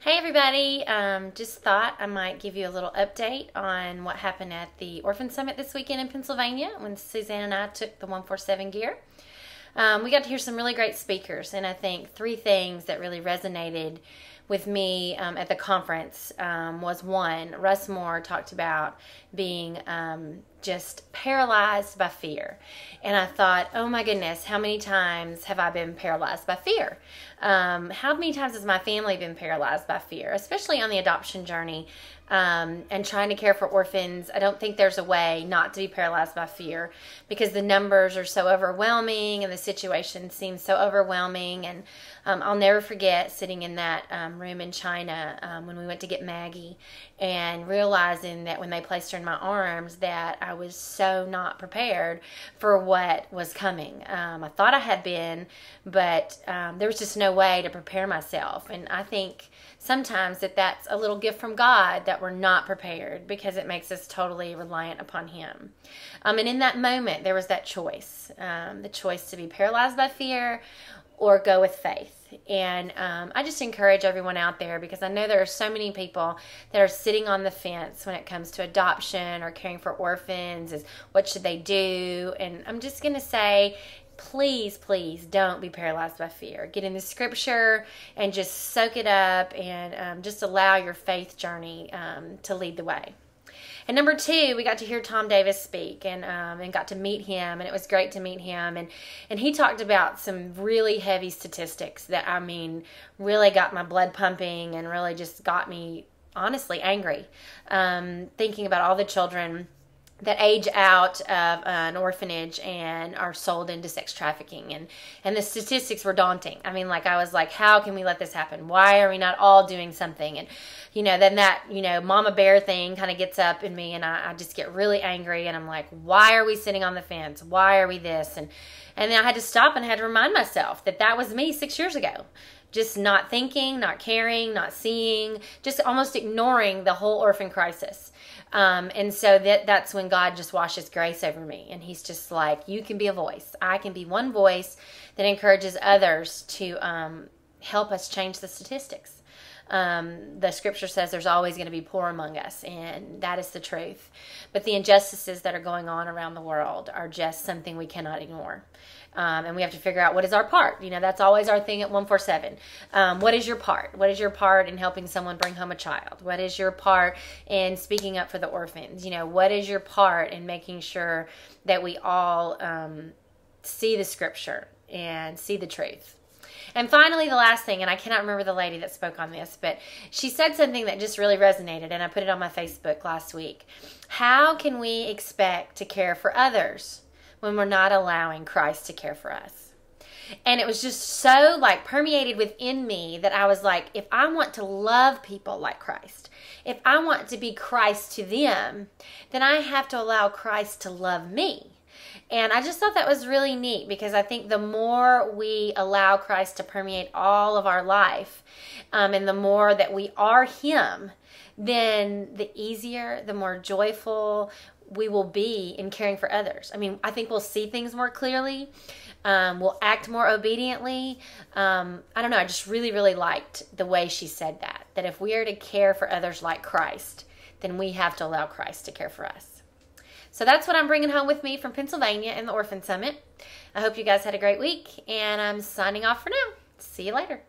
Hey everybody, just thought I might give you a little update on what happened at the OrphanSummit this weekend in Pennsylvania when Suzanne and I took the 147 gear. We got to hear some really great speakers, and I think three things that really resonated with me at the conference was one, Russ Moore talked about being just paralyzed by fear. And I thought, oh my goodness, how many times have I been paralyzed by fear? How many times has my family been paralyzed by fear, especially on the adoption journey and trying to care for orphans? I don't think there's a way not to be paralyzed by fear because the numbers are so overwhelming and the situation seems so overwhelming. And I'll never forget sitting in that room in China when we went to get Maggie and realizing that when they placed her in my arms that I was so not prepared for what was coming. I thought I had been, but there was just no way to prepare myself. And I think sometimes that's a little gift from God that we're not prepared because it makes us totally reliant upon Him. And in that moment, there was that choice, the choice to be paralyzed by fear or go with faith. And I just encourage everyone out there because I know there are so many people that are sitting on the fence when it comes to adoption or caring for orphans. Is what should they do? And I'm just going to say, please, please don't be paralyzed by fear. Get in the scripture and just soak it up and just allow your faith journey to lead the way. And number two, we got to hear Tom Davis speak and got to meet him, and it was great to meet him. And he talked about some really heavy statistics that, I mean, really got my blood pumping and really just got me honestly angry, thinking about all the children that age out of an orphanage and are sold into sex trafficking. And the statistics were daunting. I mean, I was like, how can we let this happen? Why are we not all doing something? And, then that, mama bear thing kind of gets up in me and I just get really angry and I'm like, why are we sitting on the fence? Why are we this? And then I had to stop and I had to remind myself that was me 6 years ago. Just not thinking, not caring, not seeing, just almost ignoring the whole orphan crisis. And so that's when God just washes grace over me. And He's just like, you can be a voice. I can be one voice that encourages others to help us change the statistics. The scripture says there's always going to be poor among us, and that is the truth. But the injustices that are going on around the world are just something we cannot ignore. And we have to figure out what is our part. That's always our thing at 147. What is your part? What is your part in helping someone bring home a child? What is your part in speaking up for the orphans? What is your part in making sure that we all see the scripture and see the truth? And finally, the last thing, and I cannot remember the lady that spoke on this, but she said something that just really resonated, and I put it on my Facebook last week. How can we expect to care for others when we're not allowing Christ to care for us? And it was just so permeated within me that I was like, if I want to love people like Christ, if I want to be Christ to them, then I have to allow Christ to love me. And I just thought that was really neat because I think the more we allow Christ to permeate all of our life and the more that we are Him, then the easier, the more joyful we will be in caring for others. I mean, I think we'll see things more clearly. We'll act more obediently. I don't know. I just really, really liked the way she said that if we are to care for others like Christ, then we have to allow Christ to care for us. So that's what I'm bringing home with me from Pennsylvania and the OrphanSummit. I hope you guys had a great week, and I'm signing off for now. See you later.